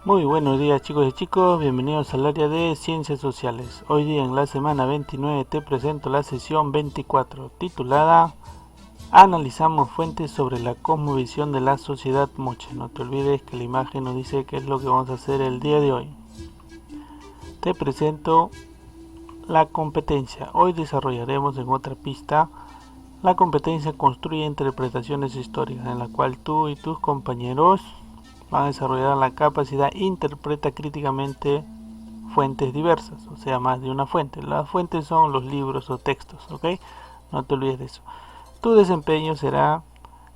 Muy buenos días chicos y chicos, bienvenidos al área de Ciencias Sociales. Hoy día en la semana 29 te presento la sesión 24 titulada Analizamos fuentes sobre la cosmovisión de la sociedad moche. No te olvides que la imagen nos dice qué es lo que vamos a hacer el día de hoy. Te presento la competencia. Hoy desarrollaremos en otra pista la competencia construye interpretaciones históricas, en la cual tú y tus compañeros van a desarrollar la capacidad interpreta críticamente fuentes diversas, o sea, más de una fuente. Las fuentes son los libros o textos, ¿ok? No te olvides de eso. Tu desempeño será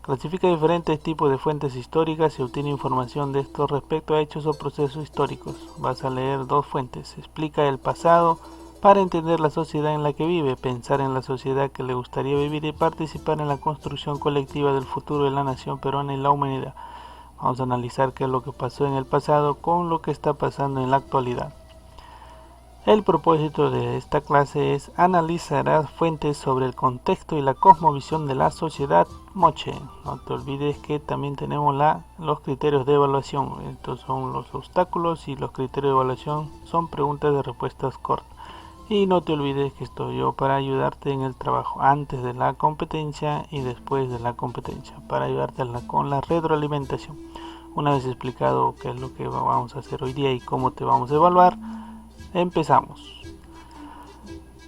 clasifica diferentes tipos de fuentes históricas y obtiene información de estos respecto a hechos o procesos históricos. Vas a leer dos fuentes. Explica el pasado para entender la sociedad en la que vive, pensar en la sociedad que le gustaría vivir y participar en la construcción colectiva del futuro de la nación peruana y la humanidad. Vamos a analizar qué es lo que pasó en el pasado con lo que está pasando en la actualidad. El propósito de esta clase es analizar fuentes sobre el contexto y la cosmovisión de la sociedad moche. No te olvides que también tenemos los criterios de evaluación. Estos son los obstáculos y los criterios de evaluación son preguntas de respuestas cortas. Y no te olvides que estoy yo para ayudarte en el trabajo antes de la competencia y después de la competencia, para ayudarte con la retroalimentación. Una vez explicado qué es lo que vamos a hacer hoy día y cómo te vamos a evaluar, empezamos.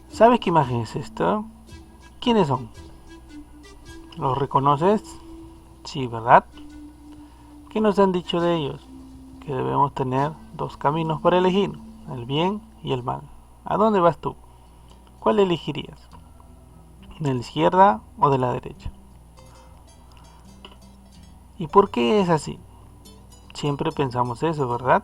¿Sabes qué imagen es esta? ¿Quiénes son? ¿Los reconoces? Sí, ¿verdad? ¿Qué nos han dicho de ellos? Que debemos tener dos caminos para elegir, el bien y el mal. ¿A dónde vas tú? ¿Cuál elegirías? ¿De la izquierda o de la derecha? ¿Y por qué es así? Siempre pensamos eso, ¿verdad?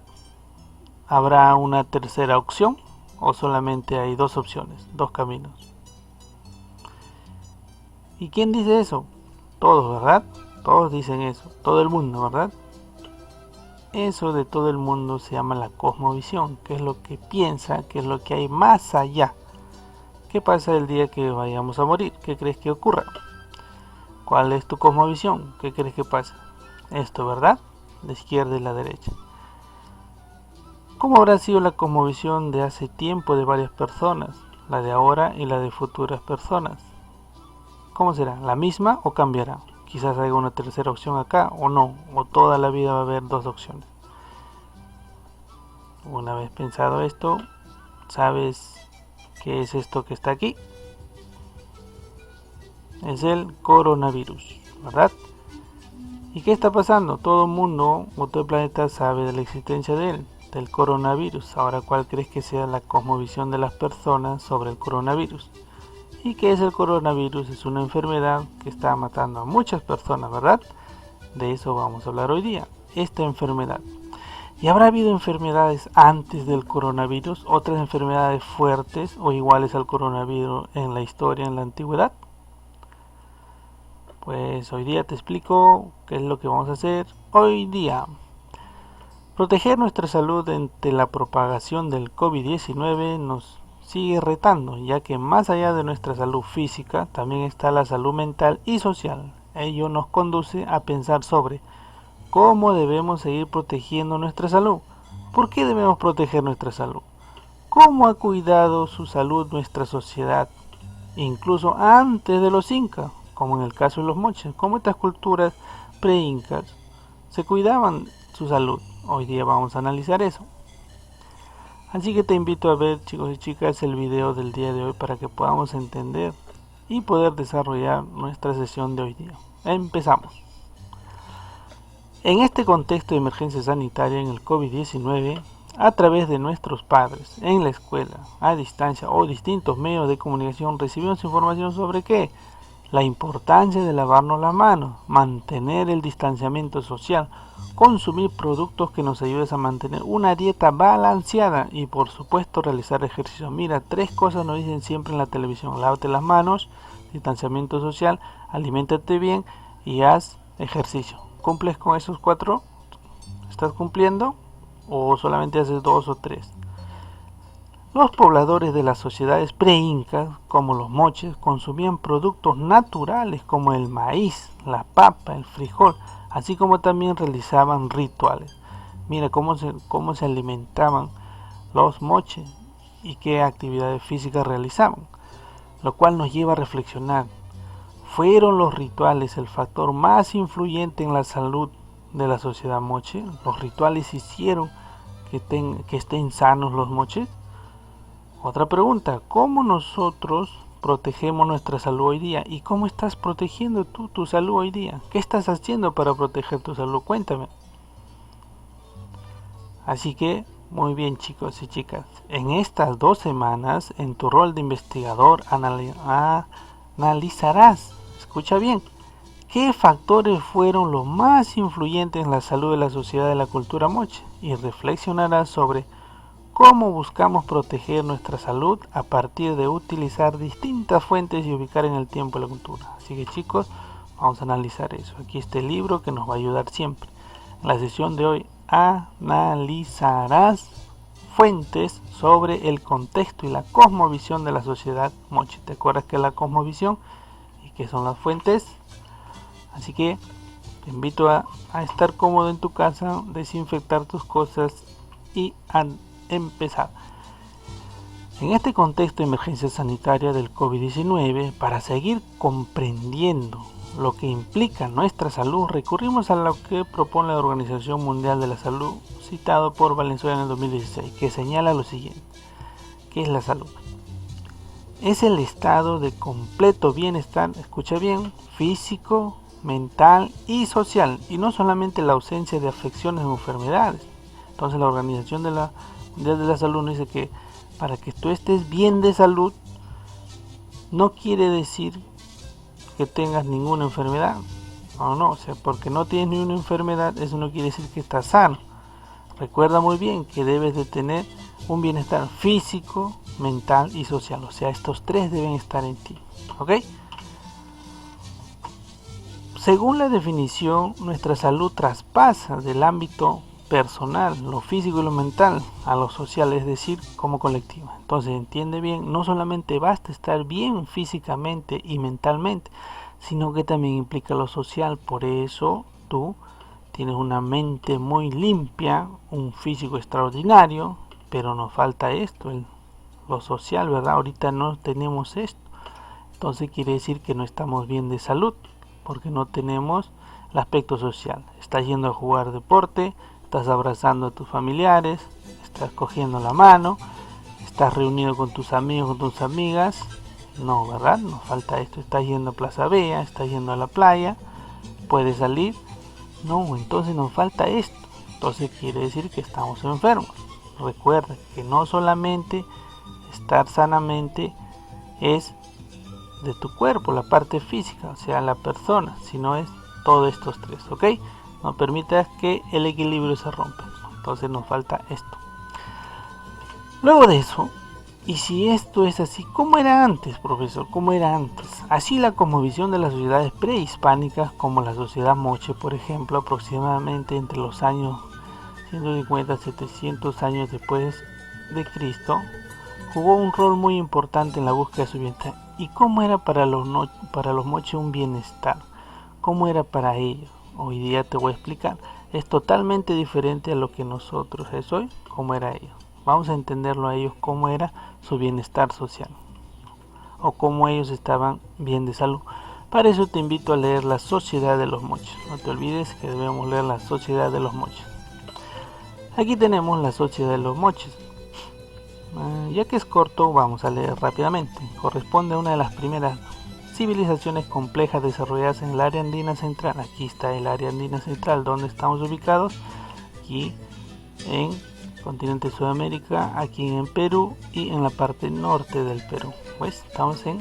¿Habrá una tercera opción o solamente hay dos opciones, dos caminos? ¿Y quién dice eso? Todos, ¿verdad? Todos dicen eso, todo el mundo, ¿verdad? Eso de todo el mundo se llama la cosmovisión, que es lo que piensa, que es lo que hay más allá. ¿Qué pasa el día que vayamos a morir? ¿Qué crees que ocurra? ¿Cuál es tu cosmovisión? ¿Qué crees que pasa? Esto, ¿verdad? La izquierda y la derecha. ¿Cómo habrá sido la cosmovisión de hace tiempo de varias personas? La de ahora y la de futuras personas. ¿Cómo será? ¿La misma o cambiará? Quizás haya una tercera opción acá o no, o toda la vida va a haber dos opciones. Una vez pensado esto, ¿sabes qué es esto que está aquí? Es el coronavirus, ¿verdad? ¿Y qué está pasando? Todo el mundo o todo el planeta sabe de la existencia del coronavirus. Ahora, ¿cuál crees que sea la cosmovisión de las personas sobre el coronavirus? ¿Y qué es el coronavirus? Es una enfermedad que está matando a muchas personas, ¿verdad? De eso vamos a hablar hoy día, esta enfermedad. ¿Y habrá habido enfermedades antes del coronavirus? ¿Otras enfermedades fuertes o iguales al coronavirus en la historia, en la antigüedad? Pues hoy día te explico qué es lo que vamos a hacer hoy día. Proteger nuestra salud ante la propagación del COVID-19 nos sigue retando, ya que más allá de nuestra salud física también está la salud mental y social. Ello nos conduce a pensar sobre cómo debemos seguir protegiendo nuestra salud. ¿Por qué debemos proteger nuestra salud? ¿Cómo ha cuidado su salud nuestra sociedad, incluso antes de los incas, como en el caso de los moches? ¿Cómo estas culturas pre-incas se cuidaban su salud? Hoy día vamos a analizar eso. Así que te invito a ver, chicos y chicas, el video del día de hoy para que podamos entender y poder desarrollar nuestra sesión de hoy día. Empezamos. En este contexto de emergencia sanitaria en el COVID-19, a través de nuestros padres, en la escuela, a distancia o distintos medios de comunicación, recibimos información sobre ¿qué? La importancia de lavarnos las manos, mantener el distanciamiento social, consumir productos que nos ayuden a mantener una dieta balanceada y por supuesto realizar ejercicio. Mira, tres cosas nos dicen siempre en la televisión: lávate las manos, distanciamiento social, aliméntate bien y haz ejercicio. ¿Cumples con esos cuatro? ¿Estás cumpliendo? ¿O solamente haces dos o tres? Los pobladores de las sociedades pre-incas, como los moches, consumían productos naturales como el maíz, la papa, el frijol, así como también realizaban rituales. Mira cómo se alimentaban los moches y qué actividades físicas realizaban, lo cual nos lleva a reflexionar. ¿Fueron los rituales el factor más influyente en la salud de la sociedad moche? ¿Los rituales hicieron que estén sanos los moches? Otra pregunta, ¿cómo nosotros protegemos nuestra salud hoy día? ¿Y cómo estás protegiendo tú tu salud hoy día? ¿Qué estás haciendo para proteger tu salud? Cuéntame. Así que, muy bien chicos y chicas, en estas 2 semanas, en tu rol de investigador, analizarás, escucha bien, qué factores fueron los más influyentes en la salud de la sociedad de la cultura moche y reflexionarás sobre cómo buscamos proteger nuestra salud a partir de utilizar distintas fuentes y ubicar en el tiempo la cultura. Así que chicos, vamos a analizar eso. Aquí está el libro que nos va a ayudar siempre. En la sesión de hoy analizarás fuentes sobre el contexto y la cosmovisión de la sociedad moche. ¿Te acuerdas qué es la cosmovisión y qué son las fuentes? Así que te invito a estar cómodo en tu casa, desinfectar tus cosas y empezar. En este contexto de emergencia sanitaria del COVID-19, para seguir comprendiendo lo que implica nuestra salud, recurrimos a lo que propone la Organización Mundial de la Salud, citado por Valenzuela en el 2016, que señala lo siguiente. ¿Qué es la salud? Es el estado de completo bienestar, escucha bien, físico, mental y social, y no solamente la ausencia de afecciones o enfermedades. Entonces la Organización de la Salud nos dice que para que tú estés bien de salud no quiere decir que tengas ninguna enfermedad. No, o sea, porque no tienes ninguna enfermedad, eso no quiere decir que estás sano. Recuerda muy bien que debes de tener un bienestar físico, mental y social. O sea, estos 3 deben estar en ti. ¿Ok? Según la definición, nuestra salud traspasa del ámbito personal, lo físico y lo mental, a lo social, es decir, como colectiva. Entonces, entiende bien, no solamente basta estar bien físicamente y mentalmente, sino que también implica lo social. Por eso tú tienes una mente muy limpia, un físico extraordinario, pero nos falta esto, lo social, ¿verdad? Ahorita no tenemos esto. Entonces quiere decir que no estamos bien de salud, porque no tenemos el aspecto social. Estás yendo a jugar deporte, estás abrazando a tus familiares, estás cogiendo la mano, estás reunido con tus amigos, con tus amigas. No, ¿verdad? Nos falta esto. Estás yendo a Plaza Vea, estás yendo a la playa, puedes salir. No, entonces nos falta esto. Entonces quiere decir que estamos enfermos. Recuerda que no solamente estar sanamente es de tu cuerpo, la parte física, o sea, la persona, sino es todos estos 3, ¿ok? No permitas que el equilibrio se rompa. Entonces nos falta esto. Luego de eso, y si esto es así, ¿cómo era antes, profesor? ¿Cómo era antes? Así la cosmovisión de las sociedades prehispánicas, como la sociedad moche, por ejemplo, aproximadamente entre los años 150 a 700 años después de Cristo, jugó un rol muy importante en la búsqueda de su bienestar. ¿Y cómo era para los moches un bienestar? ¿Cómo era para ellos? Hoy día te voy a explicar. Es totalmente diferente a lo que nosotros es hoy, cómo era ellos. Vamos a entenderlo a ellos cómo era su bienestar social o cómo ellos estaban bien de salud. Para eso te invito a leer La Sociedad de los Moches. No te olvides que debemos leer La Sociedad de los Moches. Aquí tenemos La Sociedad de los Moches. Ya que es corto, vamos a leer rápidamente. Corresponde a una de las primeras civilizaciones complejas desarrolladas en el área andina central. Aquí está el área andina central, donde estamos ubicados. Aquí en el continente de Sudamérica, aquí en Perú y en la parte norte del Perú. Pues estamos en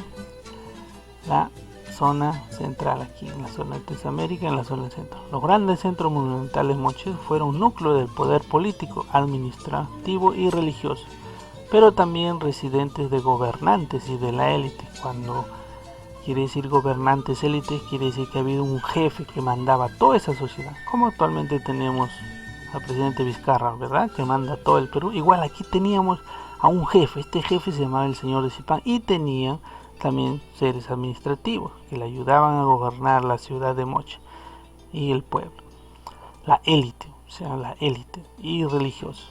la zona central, aquí en la zona de Mesoamérica, en la zona central. Los grandes centros monumentales moches fueron un núcleo del poder político, administrativo y religioso, pero también residentes de gobernantes y de la élite. Cuando quiere decir gobernantes, élites, quiere decir que ha habido un jefe que mandaba toda esa sociedad, como actualmente tenemos al presidente Vizcarra, ¿verdad?, que manda todo el Perú. Igual aquí teníamos a un jefe, este jefe se llamaba el señor de Zipán, y tenían también seres administrativos que le ayudaban a gobernar la ciudad de Moche y el pueblo. La élite, sea, la élite, y religiosos.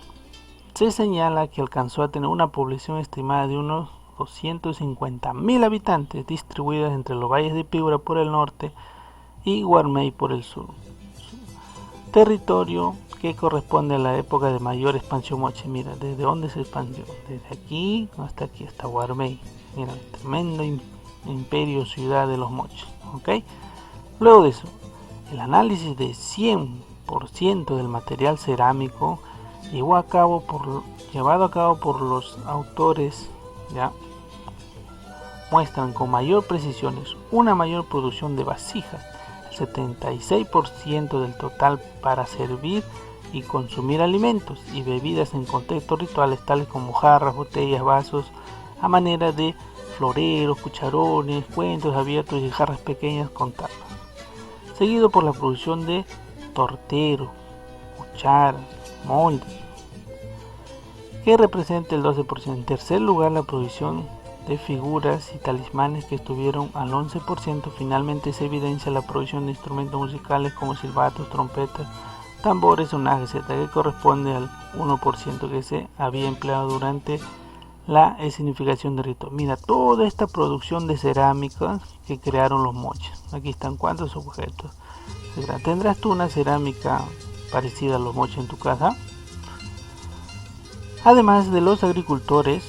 Se señala que alcanzó a tener una población estimada de unos 250.000 habitantes, distribuidas entre los valles de Piura por el norte y Guarmey por el sur. Territorio que corresponde a la época de mayor expansión moche. Mira, ¿desde dónde se expandió? Desde aquí hasta aquí, hasta Guarmey. Mira, tremendo imperio, ciudad de los moches. ¿Ok? Luego de eso, el análisis de 100% del material cerámico llevado a cabo por los autores, ¿ya? Muestran con mayor precision una mayor producción de vasijas, el 76% del total para servir y consumir alimentos y bebidas en contextos rituales tales como jarras, botellas, vasos, a manera de floreros, cucharones, cuentos abiertos y jarras pequeñas con tapas. Seguido por la producción de torteros, cucharas, moldes, que representa el 12%. En tercer lugar, la producción de figuras y talismanes, que estuvieron al 11%. Finalmente se evidencia la producción de instrumentos musicales como silbatos, trompetas, tambores, sonajes, etc., que corresponde al 1% que se había empleado durante la escenificación de ritos. Mira, toda esta producción de cerámica que crearon los moches. Aquí están cuántos objetos. ¿Tendrás tú una cerámica parecida a los moches en tu casa? Además de los agricultores,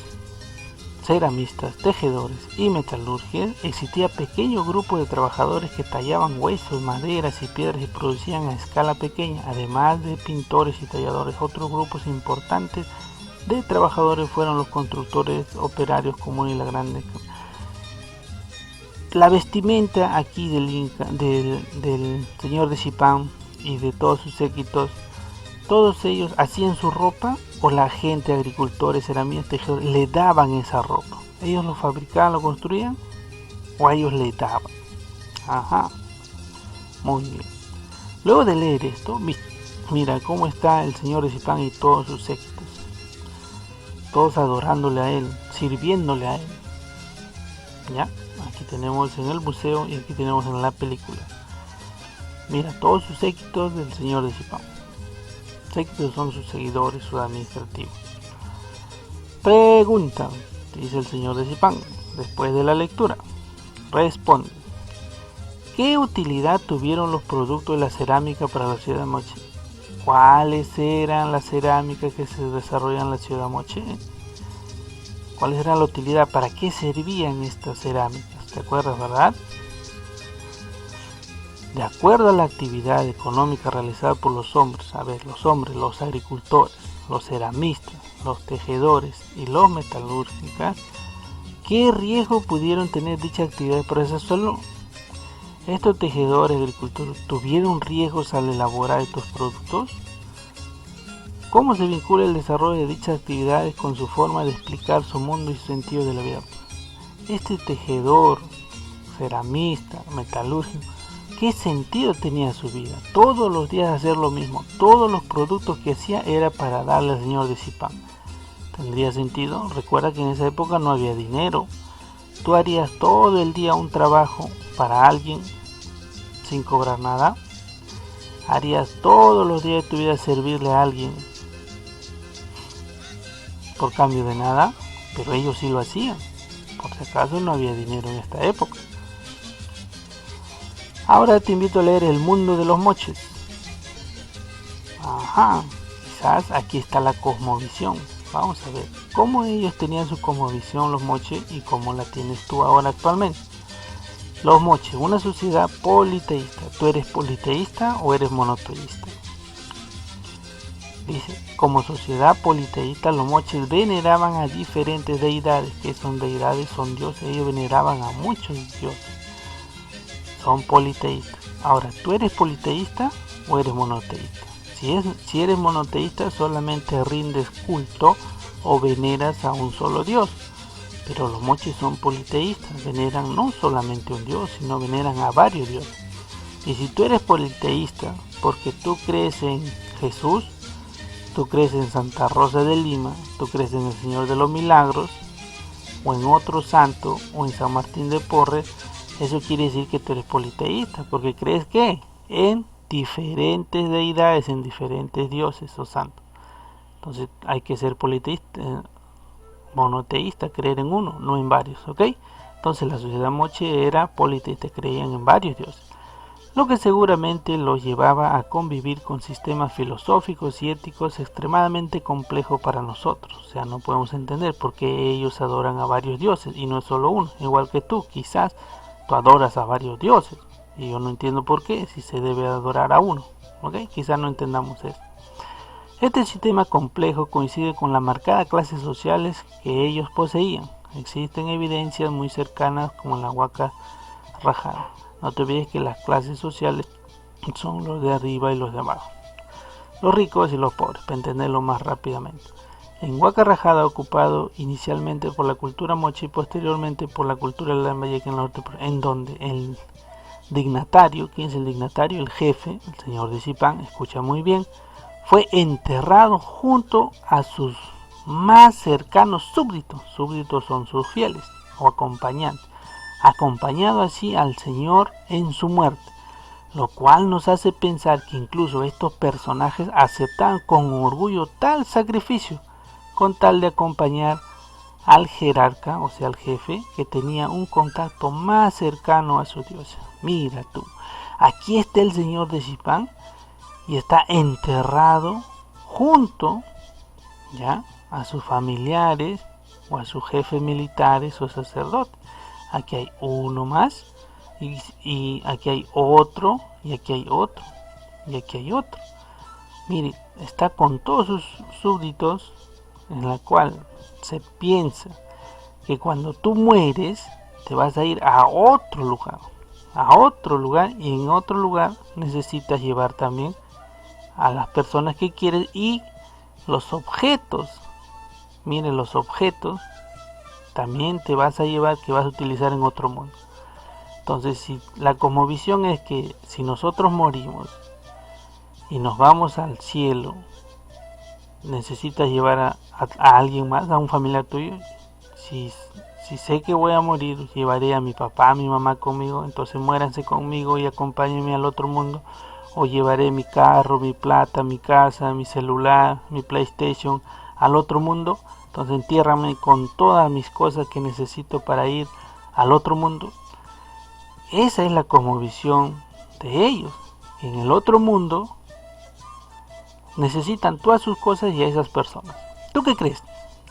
ceramistas, tejedores y metalurgias, existía pequeño grupo de trabajadores que tallaban huesos, maderas y piedras y producían a escala pequeña. Además de pintores y talladores, otros grupos importantes de trabajadores fueron los constructores, operarios comunes y la grande. La vestimenta aquí del señor de Zipán y de todos sus séquitos, todos ellos hacían su ropa, o la gente, agricultores, ceramistas, tejedores, le daban esa ropa. Ellos lo fabricaban, lo construían, o a ellos le daban. Ajá, muy bien. Luego de leer esto, mira cómo está el señor de Zipán y todos sus séquitos, todos adorándole a él, sirviéndole a él. Ya, aquí tenemos en el museo y aquí tenemos en la película. Mira, todos sus séquitos del señor de Zipán. Séquitos son sus seguidores, sus administrativos. Pregunta, dice el señor de Zipán, después de la lectura. Responde: ¿qué utilidad tuvieron los productos de la cerámica para la ciudad de Moche? ¿Cuáles eran las cerámicas que se desarrollan en la ciudad de Moche? ¿Cuál era la utilidad? ¿Para qué servían estas cerámicas? ¿Te acuerdas, verdad? De acuerdo a la actividad económica realizada por los hombres, los agricultores, los ceramistas, los tejedores y los metalúrgicos, ¿qué riesgo pudieron tener dichas actividades por ese suelo? ¿Estos tejedores y agricultores tuvieron riesgos al elaborar estos productos? ¿Cómo se vincula el desarrollo de dichas actividades con su forma de explicar su mundo y su sentido de la vida? Este tejedor, ceramista, metalúrgico, ¿qué sentido tenía su vida? Todos los días hacer lo mismo. Todos los productos que hacía era para darle al señor de Zipán. ¿Tendría sentido? Recuerda que en esa época no había dinero. ¿Tú harías todo el día un trabajo para alguien sin cobrar nada? ¿Harías todos los días de tu vida servirle a alguien por cambio de nada? Pero ellos sí lo hacían. Por si acaso no había dinero en esta época. Ahora te invito a leer El mundo de los moches. Ajá, quizás aquí está la cosmovisión. Vamos a ver cómo ellos tenían su cosmovisión, los moches, y cómo la tienes tú ahora actualmente. Los moches, una sociedad politeísta. ¿Tú eres politeísta o eres monoteísta? Dice, como sociedad politeísta, los moches veneraban a diferentes deidades. ¿Qué son deidades? Son dioses. Ellos veneraban a muchos dioses. Son politeístas. Ahora, ¿tú eres politeísta o eres monoteísta? Si eres monoteísta, solamente rindes culto o veneras a un solo dios. Pero los moches son politeístas, veneran no solamente un dios, sino veneran a varios dioses. Y si tú eres politeísta, porque tú crees en Jesús, tú crees en Santa Rosa de Lima, tú crees en el Señor de los Milagros, o en otro santo, o en San Martín de Porres, eso quiere decir que tú eres politeísta, porque crees que en diferentes deidades en diferentes dioses o santos. Entonces hay que ser politeísta, monoteísta, creer en uno, no en varios, ¿ok? Entonces la sociedad moche era politeísta, creían en varios dioses, lo que seguramente los llevaba a convivir con sistemas filosóficos y éticos extremadamente complejos para nosotros. O sea, no podemos entender por qué ellos adoran a varios dioses y no es solo uno, igual que tú. Quizás tú adoras a varios dioses y yo no entiendo por qué, si se debe adorar a uno, ¿ok? Quizás no entendamos eso. Este sistema complejo coincide con la marcada clases sociales que ellos poseían. Existen evidencias muy cercanas como la Huaca Rajada. No te olvides que las clases sociales son los de arriba y los de abajo, los ricos y los pobres, para entenderlo más rápidamente. En Huaca Rajada, ocupado inicialmente por la cultura moche y posteriormente por la cultura lambayeque en el norte, en donde el dignatario, ¿quién es el dignatario? El jefe, el señor de Zipán, escucha muy bien, fue enterrado junto a sus más cercanos súbditos. Súbditos son sus fieles o acompañantes, acompañado así al Señor en su muerte, lo cual nos hace pensar que incluso estos personajes aceptaban con orgullo tal sacrificio con tal de acompañar al jerarca, o sea al jefe, que tenía un contacto más cercano a su diosa. Mira tú, aquí está el Señor de Zipán y está enterrado junto, ya, a sus familiares o a sus jefes militares o sacerdotes. Aquí hay uno más y aquí hay otro y aquí hay otro y aquí hay otro. Mire, está con todos sus súbditos, en la cual se piensa que cuando tú mueres te vas a ir a otro lugar y en otro lugar necesitas llevar también a las personas que quieres y los objetos. Miren, los objetos también te vas a llevar, que vas a utilizar en otro mundo. Entonces, si la cosmovisión es que si nosotros morimos y nos vamos al cielo, necesitas llevar a alguien más, a un familiar tuyo. Si sé que voy a morir, llevaré a mi papá, a mi mamá conmigo, entonces muéranse conmigo y acompáñenme al otro mundo. O llevaré mi carro, mi plata, mi casa, mi celular, mi PlayStation al otro mundo. Entonces entiérrame con todas mis cosas que necesito para ir al otro mundo. Esa es la cosmovisión de ellos. En el otro mundo necesitan todas sus cosas y a esas personas. ¿Tú qué crees?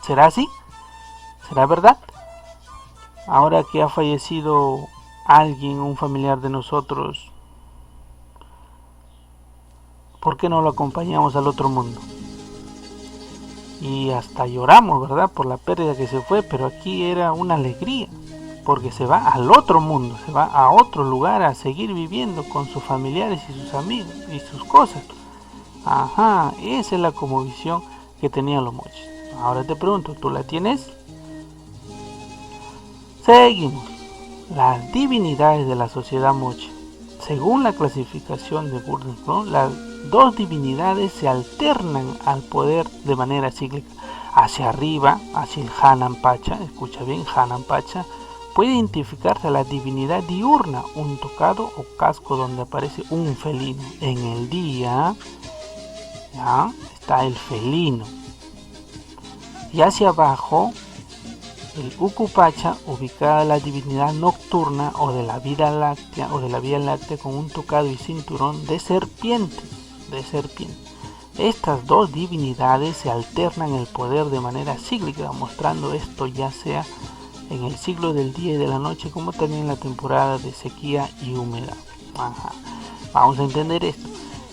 ¿Será así? ¿Será verdad? Ahora que ha fallecido alguien, un familiar de nosotros, ¿por qué no lo acompañamos al otro mundo? Y hasta lloramos, ¿verdad? Por la pérdida que se fue, pero aquí era una alegría, porque se va al otro mundo, se va a otro lugar a seguir viviendo con sus familiares y sus amigos y sus cosas. Ajá, esa es la cosmovisión que tenían los moches. Ahora te pregunto, ¿tú la tienes? Seguimos. Las divinidades de la sociedad moche. Según la clasificación de Gurdjieff, las dos divinidades se alternan al poder de manera cíclica. Hacia arriba, hacia el Hanan Pacha, escucha bien, Hanan Pacha, puede identificarse a la divinidad diurna, un tocado o casco donde aparece un felino. En el día, ¿ya?, está el felino. Y hacia abajo, el Ucupacha, ubicada la divinidad nocturna o de la Vía Láctea con un tocado y cinturón de serpiente. Estas dos divinidades se alternan el poder de manera cíclica, mostrando esto ya sea en el ciclo del día y de la noche como también en la temporada de sequía y humedad. Ajá. Vamos a entender esto.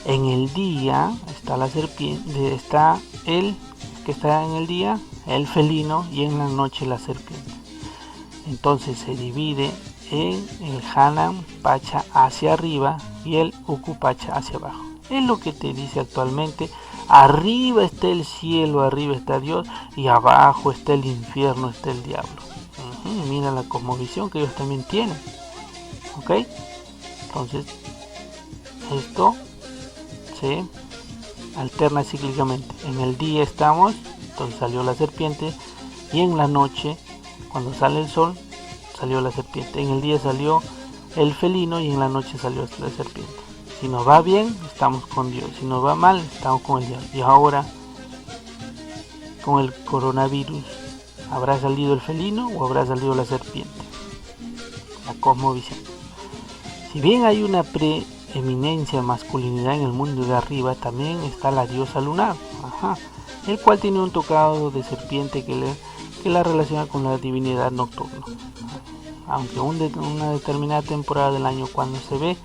En el día está la serpiente, está el que está en el día, el felino, y en la noche la serpiente. Entonces se divide en el Hanan Pacha hacia arriba y el Ucupacha hacia abajo. Es lo que te dice actualmente. Arriba está el cielo, arriba está Dios, y abajo está el infierno, está el diablo. Mira la cosmovisión que ellos también tienen. ¿Ok? Entonces, esto se alterna cíclicamente. En el día estamos, entonces salió la serpiente, y en la noche, cuando sale el sol, salió la serpiente. En el día salió el felino y en la noche salió la serpiente. Si nos va bien, estamos con Dios. Si nos va mal, estamos con el diablo. Y ahora, con el coronavirus, ¿habrá salido el felino o habrá salido la serpiente? La cosmovisión. Si bien hay una preeminencia de masculinidad en el mundo de arriba, también está la diosa lunar, el cual tiene un tocado de serpiente que la relaciona con la divinidad nocturna. Aunque una determinada temporada del año, cuando se ve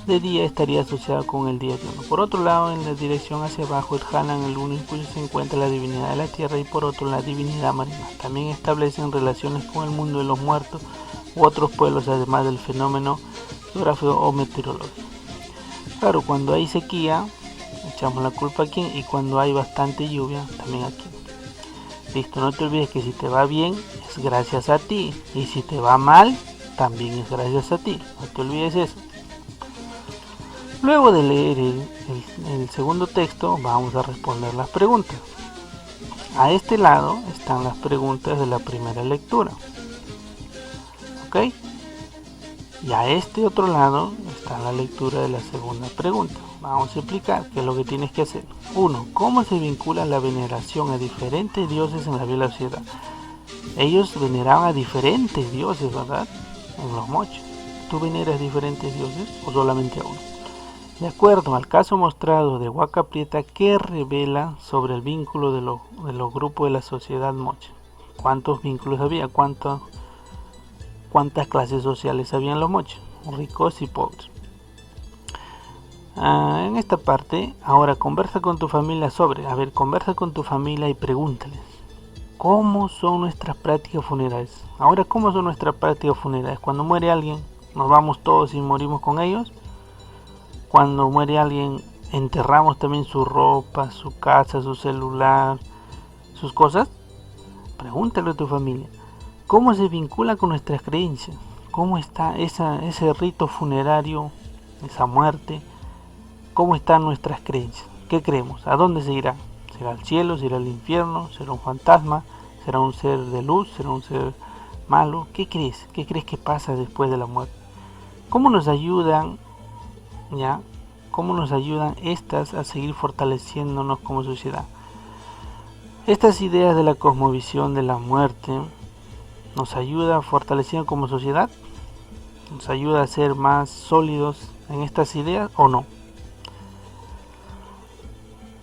de día, estaría asociada con el día diurno. Por otro lado, en la dirección hacia abajo, el Hanan, el lunes, se encuentra la divinidad de la tierra, y por otro la divinidad marina. También establecen relaciones con el mundo de los muertos u otros pueblos, además del fenómeno geográfico o meteorológico. Claro, cuando hay sequía, echamos la culpa a quién, y cuando hay bastante lluvia, también a quién. Listo, no te olvides que si te va bien, es gracias a ti, y si te va mal, también es gracias a ti. No te olvides eso. Luego de leer el segundo texto, vamos a responder las preguntas. A este lado están las preguntas de la primera lectura. ¿Ok? Y a este otro lado está la lectura de la segunda pregunta. Vamos a explicar qué es lo que tienes que hacer. 1. ¿Cómo se vincula la veneración a diferentes dioses en la vida de la sociedad? Ellos veneraban a diferentes dioses, ¿verdad? En los moches. ¿Tú veneras diferentes dioses o solamente a uno? De acuerdo al caso mostrado de Huaca Prieta, ¿qué revela sobre el vínculo de los grupos de la sociedad moche? ¿Cuántos vínculos había? ¿Cuántas clases sociales había en los moches? Ricos y pobres. En esta parte, ahora conversa con tu familia conversa con tu familia y pregúntales, ¿cómo son nuestras prácticas funerarias? Ahora, ¿cómo son nuestras prácticas funerarias? Cuando muere alguien, ¿nos vamos todos y morimos con ellos? Cuando muere alguien, ¿enterramos también su ropa, su casa, su celular, sus cosas? Pregúntale a tu familia. ¿Cómo se vincula con nuestras creencias? ¿Cómo está ese rito funerario, esa muerte? ¿Cómo están nuestras creencias? ¿Qué creemos? ¿A dónde se irá? ¿Será al cielo? ¿Será al infierno? ¿Será un fantasma? ¿Será un ser de luz? ¿Será un ser malo? ¿Qué crees? ¿Qué crees que pasa después de la muerte? ¿Cómo nos ayudan, cómo nos ayudan estas a seguir fortaleciéndonos como sociedad? Estas ideas de la cosmovisión de la muerte nos ayuda a fortalecer como sociedad, nos ayuda a ser más sólidos en estas ideas o no.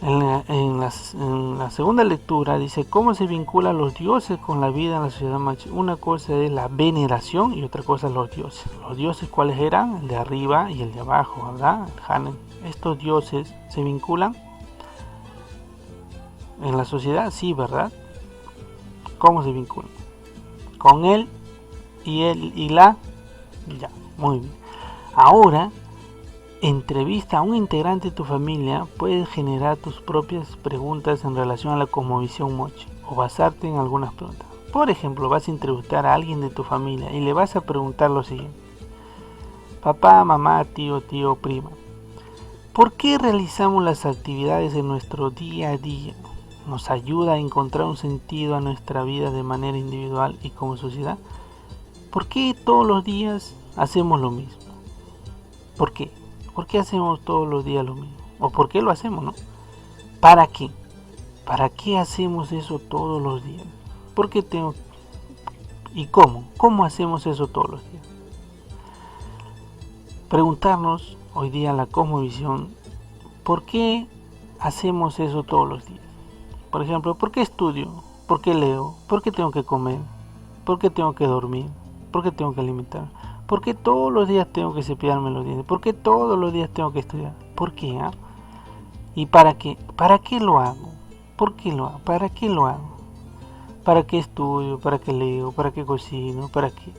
En la segunda lectura dice cómo se vinculan los dioses con la vida en la sociedad moche. Una cosa es la veneración y otra cosa es los dioses. Los dioses, ¿cuáles eran? El de arriba y el de abajo, ¿verdad? El Hanan. Estos dioses se vinculan en la sociedad, sí, ¿verdad? ¿Cómo se vinculan? Con él y la. Ya, muy bien. Ahora, entrevista a un integrante de tu familia. Puedes generar tus propias preguntas en relación a la cosmovisión moche o basarte en algunas preguntas. Por ejemplo, vas a entrevistar a alguien de tu familia y le vas a preguntar lo siguiente: papá, mamá, tío, prima, ¿por qué realizamos las actividades en nuestro día a día? ¿Nos ayuda a encontrar un sentido a nuestra vida de manera individual y como sociedad? ¿Por qué todos los días hacemos lo mismo? ¿Por qué? ¿Por qué hacemos todos los días lo mismo? ¿O por qué lo hacemos, no? ¿Para qué? ¿Para qué hacemos eso todos los días? ¿Por qué tengo? ¿Y cómo? ¿Cómo hacemos eso todos los días? Preguntarnos hoy día en la cosmovisión, ¿por qué hacemos eso todos los días? Por ejemplo, ¿por qué estudio? ¿Por qué leo? ¿Por qué tengo que comer? ¿Por qué tengo que dormir? ¿Por qué tengo que alimentar? ¿Por qué todos los días tengo que cepillarme los dientes? ¿Por qué todos los días tengo que estudiar? ¿Por qué? ¿Y para qué? ¿Para qué lo hago? ¿Por qué lo hago? ¿Para qué lo hago? ¿Para qué estudio? ¿Para qué leo? ¿Para qué cocino? ¿Para qué?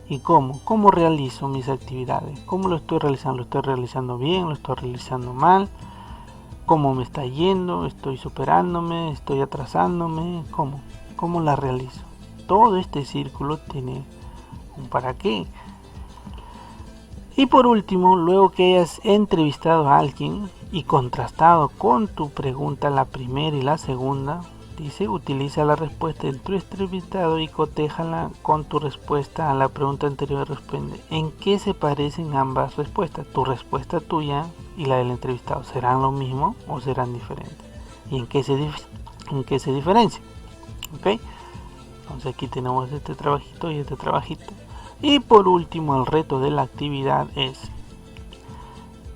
¿Y cómo? ¿Cómo realizo mis actividades? ¿Cómo lo estoy realizando? ¿Lo estoy realizando bien? ¿Lo estoy realizando mal? ¿Cómo me está yendo? ¿Estoy superándome? ¿Estoy atrasándome? ¿Cómo? ¿Cómo la realizo? Todo este círculo tiene un para qué. Y por último, luego que hayas entrevistado a alguien y contrastado con tu pregunta la primera y la segunda, Dice, utiliza la respuesta en tu entrevistado y cotéjala con tu respuesta a la pregunta anterior. Responde, ¿en qué se parecen ambas respuestas? Tu respuesta tuya y la del entrevistado, ¿serán lo mismo o serán diferentes? ¿Y en qué se diferencian? ¿Ok? Entonces aquí tenemos este trabajito y este trabajito. Y por último, el reto de la actividad es: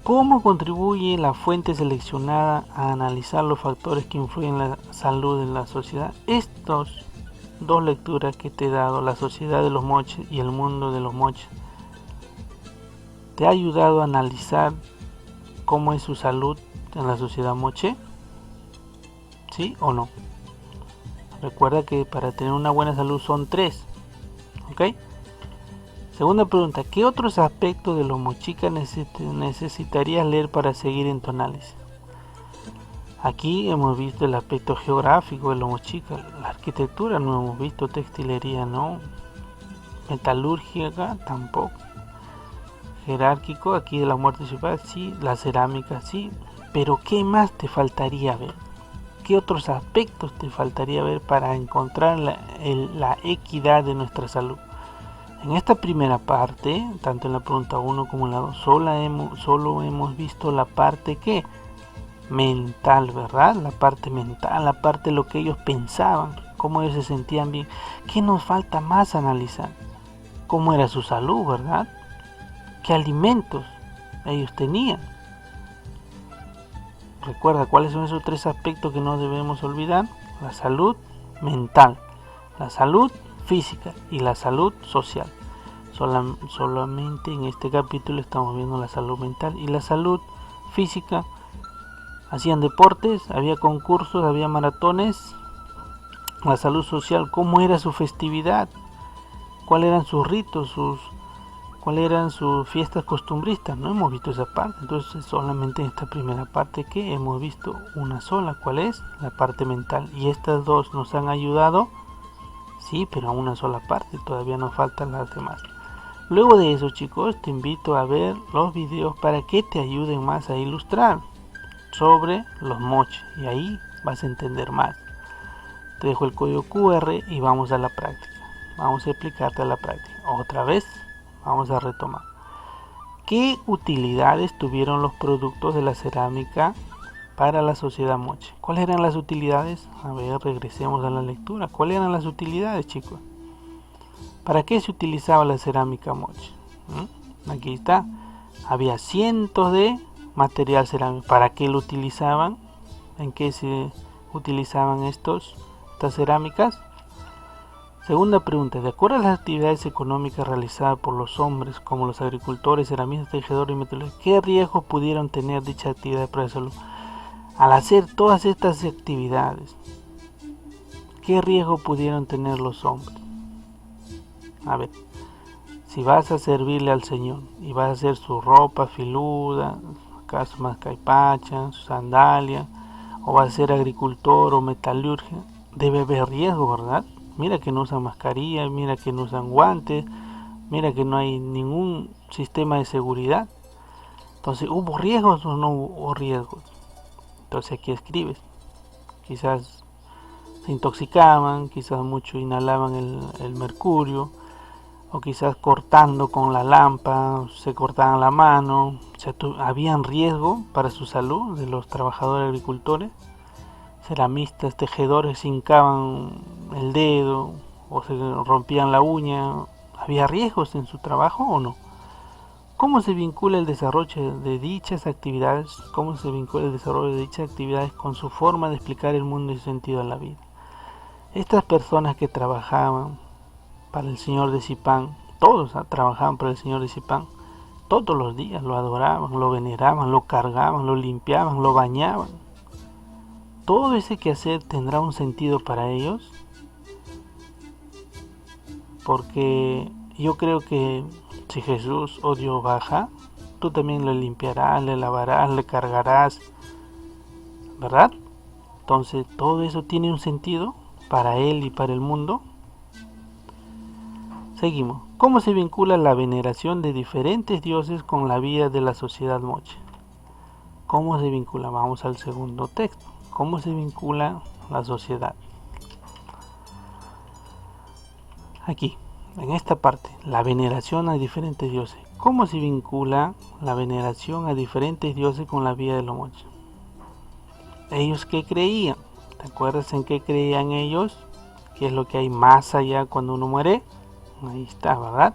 ¿cómo contribuye la fuente seleccionada a analizar los factores que influyen en la salud de la sociedad? Estas dos lecturas que te he dado, La sociedad de los moches y El mundo de los moches, ¿te ha ayudado a analizar cómo es su salud en la sociedad moche? ¿Sí o no? Recuerda que para tener una buena salud son 3. ¿Ok? Segunda pregunta, ¿qué otros aspectos de los mochicas necesitarías leer para seguir en tu análisis? Aquí hemos visto el aspecto geográfico de los mochicas, la arquitectura no hemos visto, textilería no, metalúrgica tampoco, jerárquico aquí de la muerte ciudad sí, la cerámica sí, pero ¿qué más te faltaría ver? ¿Qué otros aspectos te faltaría ver para encontrar la equidad de nuestra salud? En esta primera parte, tanto en la pregunta 1 como en la 2, solo hemos visto la parte que mental, ¿verdad? La parte mental, la parte de lo que ellos pensaban, cómo ellos se sentían bien. ¿Qué nos falta más analizar? ¿Cómo era su salud, verdad? ¿Qué alimentos ellos tenían? Recuerda, ¿cuáles son esos 3 aspectos que no debemos olvidar? La salud mental, la salud física y la salud social. Solamente en este capítulo estamos viendo la salud mental y la salud física. Hacían deportes, había concursos, había maratones. La salud social, ¿cómo era su festividad? ¿Cuáles eran sus ritos? ¿Cuáles eran sus fiestas costumbristas? No hemos visto esa parte. Entonces solamente en esta primera parte que hemos visto una sola. ¿Cuál es? La parte mental. Y estas 2 nos han ayudado. Sí, pero a una sola parte, todavía nos faltan las demás. Luego de eso, chicos, te invito a ver los videos para que te ayuden más a ilustrar sobre los moches y ahí vas a entender más. Te dejo el código QR y vamos a la práctica. Vamos a explicarte a la práctica. Otra vez, vamos a retomar. ¿Qué utilidades tuvieron los productos de la cerámica para la sociedad moche? ¿Cuáles eran las utilidades? A ver, regresemos a la lectura. ¿Cuáles eran las utilidades, chicos? ¿Para qué se utilizaba la cerámica moche? Aquí está. Había cientos de material cerámico. ¿Para qué lo utilizaban? ¿En qué se utilizaban estas cerámicas? Segunda pregunta. De acuerdo a las actividades económicas realizadas por los hombres, como los agricultores, ceramistas, tejedores y metalúrgicos, ¿qué riesgos pudieron tener dichas actividades para la salud? Al hacer todas estas actividades, ¿qué riesgo pudieron tener los hombres? A ver, si vas a servirle al Señor y vas a hacer su ropa filuda, acaso más caipacha, su sandalia, o vas a ser agricultor o metalúrgico, debe haber riesgo, ¿verdad? Mira que no usan mascarilla, mira que no usan guantes, mira que no hay ningún sistema de seguridad. Entonces, ¿hubo riesgos o no hubo riesgos? Entonces aquí escribes, quizás se intoxicaban, quizás mucho inhalaban el mercurio, o quizás cortando con la lámpara se cortaban la mano. O sea, ¿habían riesgo para su salud de los trabajadores agricultores? Ceramistas, tejedores se hincaban el dedo o se rompían la uña. ¿Había riesgos en su trabajo o no? ¿Cómo se vincula el desarrollo de dichas actividades? ¿Cómo se vincula el desarrollo de dichas actividades con su forma de explicar el mundo y su sentido a la vida? Estas personas que trabajaban para el señor de Zipán, todos trabajaban para el señor de Zipán, todos los días lo adoraban, lo veneraban, lo cargaban, lo limpiaban, lo bañaban. Todo ese quehacer tendrá un sentido para ellos, porque yo creo que si Jesús o Dios baja, tú también le limpiarás, le lavarás, le cargarás, ¿verdad? Entonces, todo eso tiene un sentido para él y para el mundo. Seguimos. ¿Cómo se vincula la veneración de diferentes dioses con la vida de la sociedad moche? ¿Cómo se vincula? Vamos al segundo texto. ¿Cómo se vincula la sociedad? aquí, en esta parte, la veneración a diferentes dioses. ¿Cómo se vincula la veneración a diferentes dioses con la vida de los mochis? ¿Ellos qué creían? ¿Te acuerdas en qué creían ellos? ¿Qué es lo que hay más allá cuando uno muere? Ahí está, ¿verdad?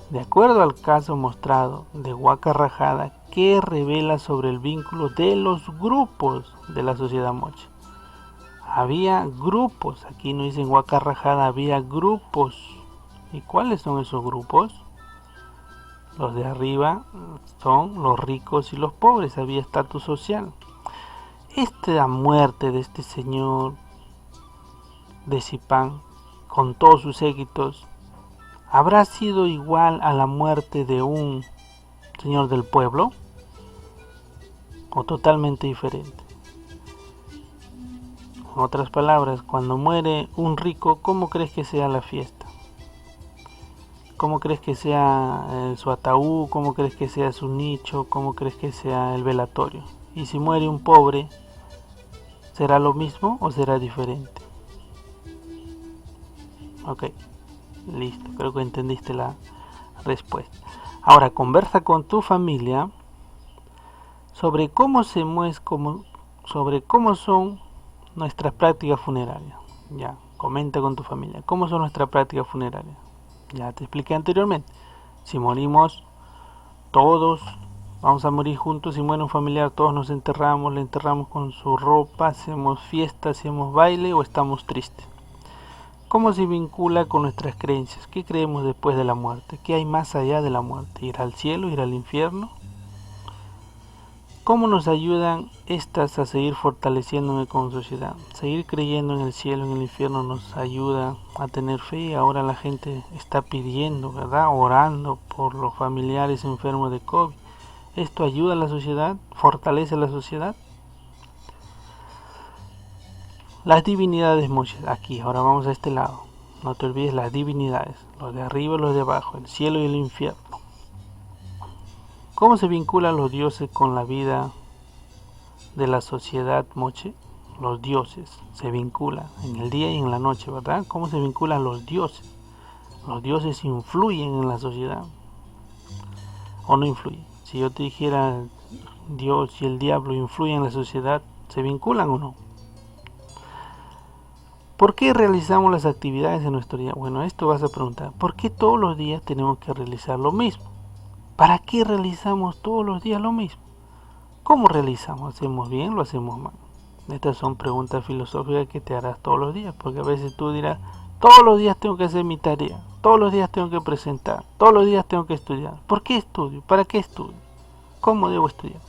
De acuerdo al caso mostrado de Huaca Rajada, ¿qué revela sobre el vínculo de los grupos de la sociedad moche? Había grupos, aquí no dicen Huaca Rajada, había grupos. ¿Y cuáles son esos grupos? Los de arriba son los ricos y los pobres, había estatus social. Esta muerte de este señor de Zipán, con todos sus séquitos, ¿habrá sido igual a la muerte de un señor del pueblo? ¿O totalmente diferente? En otras palabras, cuando muere un rico, ¿cómo crees que sea la fiesta? ¿Cómo crees que sea su ataúd? ¿Cómo crees que sea su nicho? ¿Cómo crees que sea el velatorio? Y si muere un pobre, ¿será lo mismo o será diferente? Ok, listo, creo que entendiste la respuesta. Ahora conversa con tu familia sobre cómo sobre cómo son nuestras prácticas funerarias. Ya, comenta con tu familia, ¿cómo son nuestras prácticas funerarias? Ya te expliqué anteriormente. Si morimos todos, vamos a morir juntos. Si muere un familiar, todos nos enterramos, le enterramos con su ropa, hacemos fiesta, hacemos baile o estamos tristes. ¿Cómo se vincula con nuestras creencias? ¿Qué creemos después de la muerte? ¿Qué hay más allá de la muerte? ¿Ir al cielo? ¿Ir al infierno? ¿Cómo nos ayudan estas a seguir fortaleciéndome como sociedad? Seguir creyendo en el cielo, en el infierno nos ayuda a tener fe. Ahora la gente está pidiendo, ¿verdad? Orando por los familiares enfermos de COVID. ¿Esto ayuda a la sociedad? ¿Fortalece a la sociedad? Las divinidades moches, aquí, ahora vamos a este lado. No te olvides las divinidades, los de arriba y los de abajo, el cielo y el infierno. ¿Cómo se vinculan los dioses con la vida de la sociedad moche? Los dioses se vinculan en el día y en la noche, ¿verdad? ¿Cómo se vinculan los dioses? Los dioses influyen en la sociedad o no influyen. Si yo te dijera Dios y el diablo influyen en la sociedad, ¿se vinculan o no? ¿Por qué realizamos las actividades en nuestro día? Bueno, esto vas a preguntar, ¿por qué todos los días tenemos que realizar lo mismo? ¿Para qué realizamos todos los días lo mismo? ¿Cómo realizamos? ¿Hacemos bien o lo hacemos mal? Estas son preguntas filosóficas que te harás todos los días, porque a veces tú dirás, todos los días tengo que hacer mi tarea, todos los días tengo que presentar, todos los días tengo que estudiar. ¿Por qué estudio? ¿Para qué estudio? ¿Cómo debo estudiar?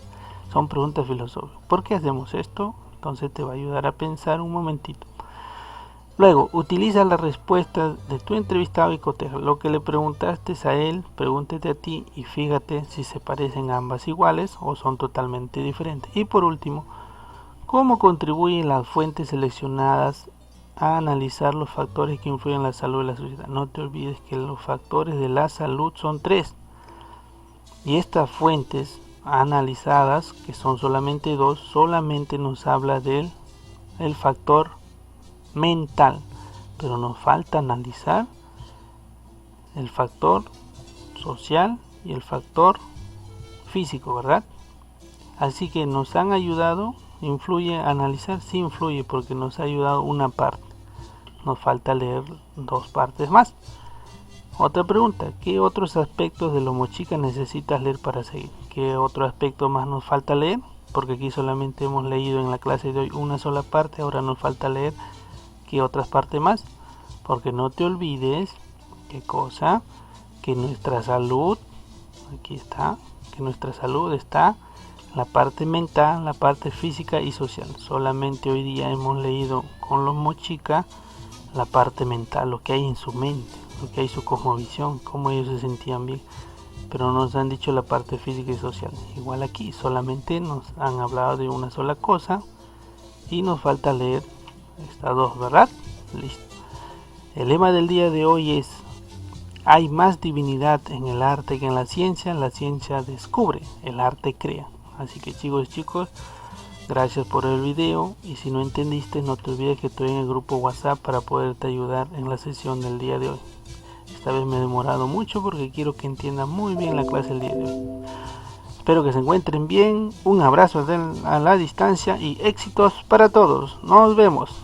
Son preguntas filosóficas. ¿Por qué hacemos esto? Entonces te va a ayudar a pensar un momentito. Luego, utiliza la respuesta de tu entrevistado y coteja lo que le preguntaste a él, pregúntate a ti y fíjate si se parecen ambas iguales o son totalmente diferentes. Y por último, ¿cómo contribuyen las fuentes seleccionadas a analizar los factores que influyen en la salud de la sociedad? No te olvides que los factores de la salud son 3. Y estas fuentes analizadas, que son solamente 2, solamente nos habla del factor mental, pero nos falta analizar el factor social y el factor físico, ¿verdad? Así que nos han ayudado, influye analizar, sí influye porque nos ha ayudado una parte, nos falta leer 2 partes más. Otra pregunta, ¿qué otros aspectos de los mochicas necesitas leer para seguir? ¿Qué otro aspecto más nos falta leer? Porque aquí solamente hemos leído en la clase de hoy una sola parte, ahora nos falta leer ¿qué otras partes más? Porque no te olvides, ¿qué cosa? Que nuestra salud, aquí está, que nuestra salud está en la parte mental, la parte física y social. Solamente hoy día hemos leído con los mochicas la parte mental, lo que hay en su mente, lo que hay en su cosmovisión, cómo ellos se sentían bien. Pero nos han dicho la parte física y social. Igual aquí, solamente nos han hablado de una sola cosa y nos falta leer estas 2, ¿verdad? Listo. El lema del día de hoy es: hay más divinidad en el arte que en la ciencia descubre, el arte crea. Así que chicos, gracias por el video y si no entendiste no te olvides que estoy en el grupo WhatsApp para poderte ayudar en la sesión del día de hoy. Esta vez me he demorado mucho porque quiero que entiendan muy bien la clase del día de hoy. Espero que se encuentren bien, un abrazo a la distancia y éxitos para todos. Nos vemos.